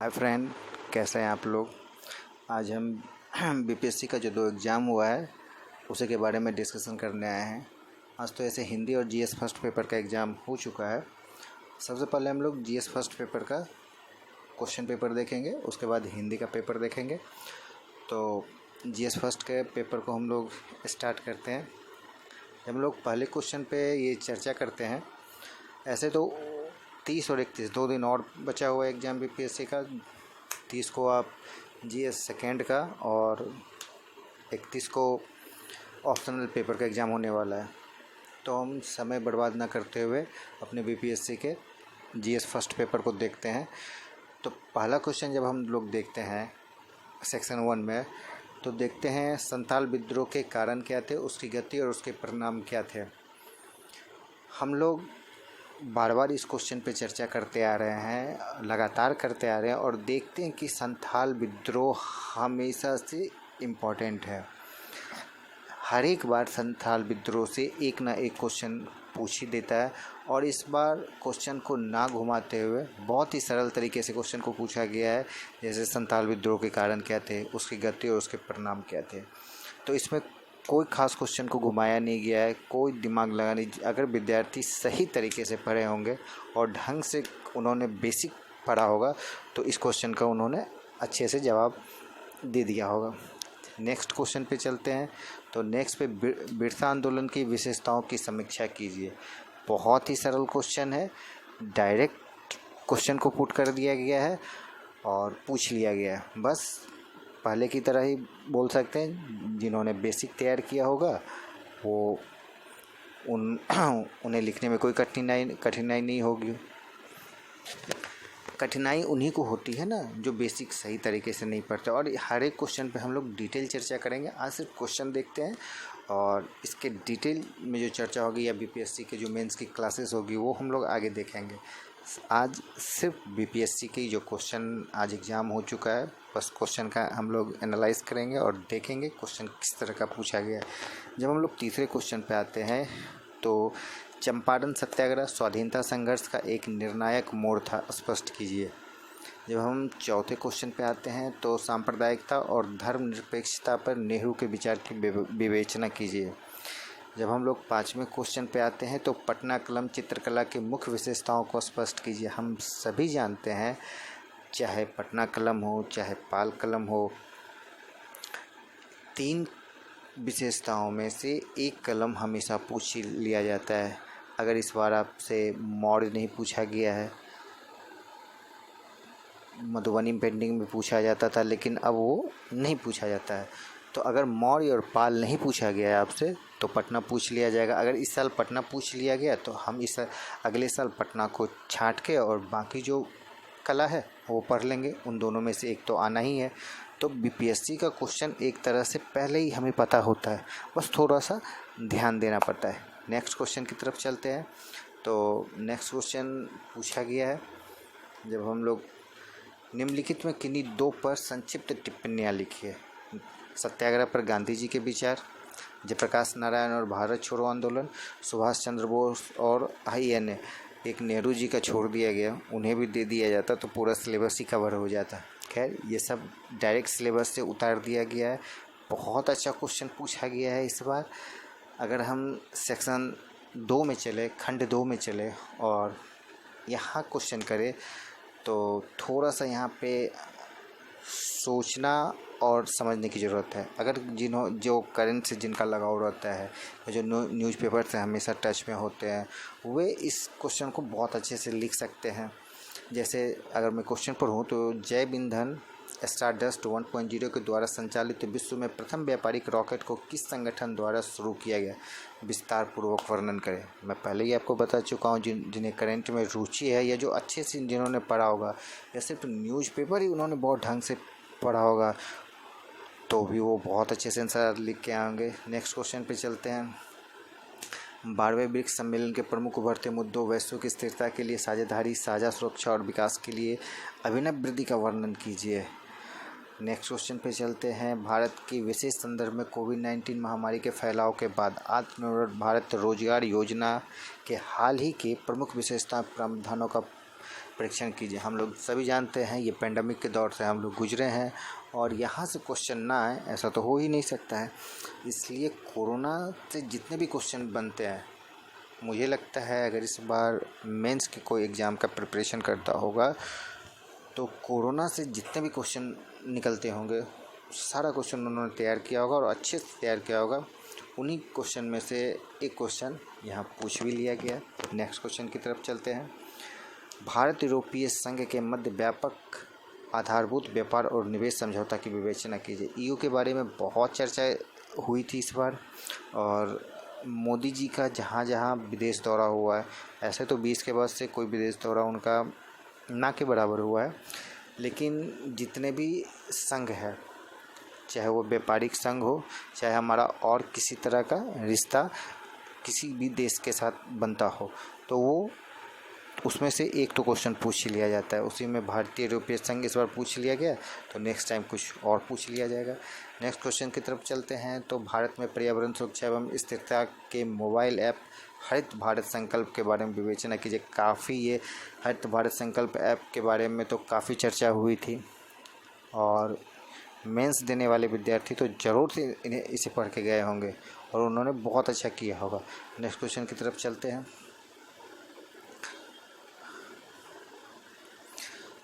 Hi friend, कैसे हैं आप लोग। आज हम बीपीएससी का जो 2 एग्ज़ाम हुआ है उसी के बारे में डिस्कशन करने आए हैं। आज तो ऐसे हिंदी और जीएस फर्स्ट पेपर का एग्ज़ाम हो चुका है। सबसे पहले हम लोग जीएस फर्स्ट पेपर का क्वेश्चन पेपर देखेंगे, उसके बाद हिंदी का पेपर देखेंगे। तो जीएस फर्स्ट के पेपर को हम लोग स्टार्ट करते हैं। जब हम लोग पहले क्वेश्चन पे ये चर्चा करते हैं, ऐसे तो 30 और 31 2 दिन और बचा हुआ एग्ज़ाम बीपीएससी का। 30 को आप जीएस सेकेंड का और 31 को ऑप्शनल पेपर का एग्ज़ाम होने वाला है। तो हम समय बर्बाद ना करते हुए अपने बीपीएससी के जीएस फर्स्ट पेपर को देखते हैं। तो पहला क्वेश्चन जब हम लोग देखते हैं सेक्शन 1 में, तो देखते हैं संथाल विद्रोह के कारण क्या थे, उसकी गति और उसके परिणाम क्या थे। हम लोग बार बार इस क्वेश्चन पे चर्चा करते आ रहे हैं, लगातार करते आ रहे हैं और देखते हैं कि संथाल विद्रोह हमेशा से इम्पॉर्टेंट है। हर एक बार संथाल विद्रोह से एक ना एक क्वेश्चन पूछ ही देता है और इस बार क्वेश्चन को ना घुमाते हुए बहुत ही सरल तरीके से क्वेश्चन को पूछा गया है। जैसे संथाल विद्रोह के कारण क्या थे, उसकी गति और उसके परिणाम क्या थे। तो इसमें कोई ख़ास क्वेश्चन को घुमाया नहीं गया है, कोई दिमाग लगा नहीं। अगर विद्यार्थी सही तरीके से पढ़े होंगे और ढंग से उन्होंने बेसिक पढ़ा होगा तो इस क्वेश्चन का उन्होंने अच्छे से जवाब दे दिया होगा। नेक्स्ट क्वेश्चन पे चलते हैं। तो नेक्स्ट पे बिरसा आंदोलन की विशेषताओं की समीक्षा कीजिए। बहुत ही सरल क्वेश्चन है, डायरेक्ट क्वेश्चन को पुट कर दिया गया है और पूछ लिया गया है। बस पहले की तरह ही बोल सकते हैं, जिन्होंने बेसिक तैयार किया होगा वो उन्हें लिखने में कोई कठिनाई नहीं होगी। कठिनाई उन्हीं को होती है ना जो बेसिक सही तरीके से नहीं पढ़ते। और हर एक क्वेश्चन पे हम लोग डिटेल चर्चा करेंगे। आज सिर्फ क्वेश्चन देखते हैं और इसके डिटेल में जो चर्चा होगी या बीपीएससी के जो मेंस की क्लासेस होगी वो हम लोग आगे देखेंगे। आज सिर्फ बीपीएससी की जो क्वेश्चन आज एग्ज़ाम हो चुका है, बस क्वेश्चन का हम लोग एनालाइज करेंगे और देखेंगे क्वेश्चन किस तरह का पूछा गया है। जब हम लोग तीसरे क्वेश्चन पे आते हैं तो चंपारण सत्याग्रह स्वाधीनता संघर्ष का एक निर्णायक मोड़ था, स्पष्ट कीजिए। जब हम चौथे क्वेश्चन पे आते हैं तो सांप्रदायिकता और धर्मनिरपेक्षता पर नेहरू के विचार की विवेचना कीजिए। जब हम लोग पाँचवें क्वेश्चन पे आते हैं तो पटना कलम चित्रकला की मुख्य विशेषताओं को स्पष्ट कीजिए। हम सभी जानते हैं, चाहे पटना कलम हो चाहे पाल कलम हो, 3 विशेषताओं में से एक कलम हमेशा पूछ लिया जाता है। अगर इस बार आपसे मौर्य नहीं पूछा गया है, मधुबनी पेंटिंग में पूछा जाता था लेकिन अब वो नहीं पूछा जाता है। तो अगर मौर्य और पाल नहीं पूछा गया है आपसे तो पटना पूछ लिया जाएगा। अगर इस साल पटना पूछ लिया गया तो हम इस अगले साल पटना को छांट के और बाकी जो कला है वो पढ़ लेंगे। उन दोनों में से एक तो आना ही है। तो बीपीएससी का क्वेश्चन एक तरह से पहले ही हमें पता होता है, बस थोड़ा सा ध्यान देना पड़ता है। नेक्स्ट क्वेश्चन की तरफ चलते हैं। तो नेक्स्ट क्वेश्चन पूछा गया है, जब हम लोग निम्नलिखित में किन्हीं 2 पर संक्षिप्त टिप्पणियाँ लिखिए। सत्याग्रह पर गांधी जी के विचार, जयप्रकाश नारायण और भारत छोड़ो आंदोलन, सुभाष चंद्र बोस और INA। एक नेहरू जी का छोड़ दिया गया, उन्हें भी दे दिया जाता तो पूरा सिलेबस ही कवर हो जाता। खैर, ये सब डायरेक्ट सिलेबस से उतार दिया गया है। बहुत अच्छा क्वेश्चन पूछा गया है इस बार। अगर हम सेक्शन 2 में चले, खंड 2 में चले और यहाँ क्वेश्चन करें तो थोड़ा सा यहाँ पे सोचना और समझने की ज़रूरत है। अगर जो करंट से जिनका लगाव रहता है, जो न्यूज़पेपर से हमेशा टच में होते हैं, वे इस क्वेश्चन को बहुत अच्छे से लिख सकते हैं। जैसे अगर मैं क्वेश्चन पर हूँ तो जैव ईंधन स्टारडस्ट 1.0 के द्वारा संचालित विश्व में प्रथम व्यापारिक रॉकेट को किस संगठन द्वारा शुरू किया गया, विस्तार पूर्वक वर्णन करें। मैं पहले ही आपको बता चुका हूँ, जिन्हें करंट में रुचि है या जो अच्छे से जिन्होंने पढ़ा होगा, या सिर्फ न्यूज़पेपर ही उन्होंने बहुत ढंग से पढ़ा होगा तो भी वो बहुत अच्छे से आंसर लिख के आएंगे। नेक्स्ट क्वेश्चन पे चलते हैं। 12वें ब्रिक्स सम्मेलन के प्रमुख उभरते मुद्दों, वैश्विक स्थिरता के लिए साझेदारी, साझा सुरक्षा और विकास के लिए अभिनव वृद्धि का वर्णन कीजिए। नेक्स्ट क्वेश्चन पे चलते हैं। भारत की विशेष संदर्भ में कोविड-19 महामारी के फैलाव के बाद आत्मनिर्भर भारत रोजगार योजना के हाल ही के प्रमुख विशेषता प्रावधानों का परीक्षण कीजिए। हम लोग सभी जानते हैं ये पेंडेमिक के दौर से हम लोग गुजरे हैं और यहाँ से क्वेश्चन ना आए ऐसा तो हो ही नहीं सकता है। इसलिए कोरोना से जितने भी क्वेश्चन बनते हैं, मुझे लगता है अगर इस बार मेंस के कोई एग्ज़ाम का प्रिपरेशन करता होगा तो कोरोना से जितने भी क्वेश्चन निकलते होंगे सारा क्वेश्चन उन्होंने तैयार किया होगा और अच्छे से तैयार किया होगा। उन्हीं क्वेश्चन में से एक क्वेश्चन यहाँ पूछ भी लिया गया। नेक्स्ट क्वेश्चन की तरफ चलते हैं। भारत यूरोपीय संघ के मध्य व्यापक आधारभूत व्यापार और निवेश समझौता की विवेचना कीजिए। ईयू के बारे में बहुत चर्चा हुई थी इस बार, और मोदी जी का जहाँ जहाँ विदेश दौरा हुआ है, ऐसे तो 20 के बाद से कोई विदेश दौरा उनका ना के बराबर हुआ है, लेकिन जितने भी संघ है, चाहे वो व्यापारिक संघ हो, चाहे हमारा और किसी तरह का रिश्ता किसी भी देश के साथ बनता हो, तो वो उसमें से एक तो क्वेश्चन पूछ ही लिया जाता है। उसी में भारतीय यूरोपीय संघ इस बार पूछ लिया गया, तो नेक्स्ट टाइम कुछ और पूछ लिया जाएगा। नेक्स्ट क्वेश्चन की तरफ चलते हैं। तो भारत में पर्यावरण सुरक्षा एवं स्थिरता के मोबाइल ऐप हरित भारत संकल्प के बारे में विवेचना कीजिए। काफ़ी ये हरित भारत संकल्प ऐप के बारे में तो काफ़ी चर्चा हुई थी और मेंस देने वाले विद्यार्थी तो ज़रूर से इसे पढ़ के गए होंगे और उन्होंने बहुत अच्छा किया होगा। नेक्स्ट क्वेश्चन की तरफ चलते हैं।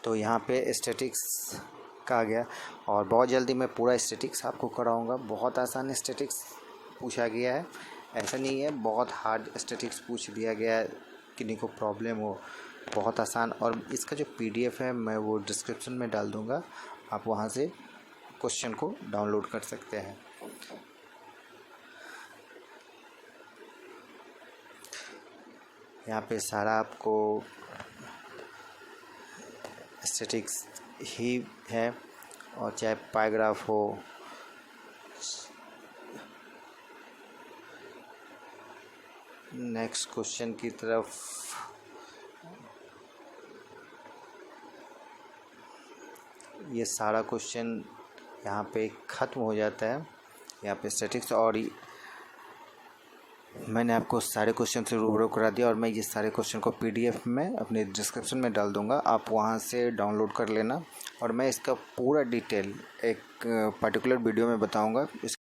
तो यहाँ पे स्टैटिक्स का आ गया और बहुत जल्दी मैं पूरा स्टैटिक्स आपको कराऊंगा। बहुत आसान स्टैटिक्स पूछा गया है, ऐसा नहीं है बहुत हार्ड स्टैटिक्स पूछ दिया गया है किन्हीं को प्रॉब्लम हो। बहुत आसान, और इसका जो PDF है मैं वो डिस्क्रिप्शन में डाल दूँगा, आप वहाँ से क्वेश्चन को डाउनलोड कर सकते हैं। यहाँ पे सारा आपको स्टैटिक्स ही है, और चाहे पैराग्राफ हो, नेक्स्ट क्वेश्चन की तरफ ये सारा क्वेश्चन यहाँ पे ख़त्म हो जाता है। यहाँ पे स्टैटिक्स, और मैंने आपको सारे क्वेश्चन से रूबरू करा दिया और मैं ये सारे क्वेश्चन को PDF में अपने डिस्क्रिप्शन में डाल दूँगा, आप वहाँ से डाउनलोड कर लेना। और मैं इसका पूरा डिटेल एक पर्टिकुलर वीडियो में बताऊँगा।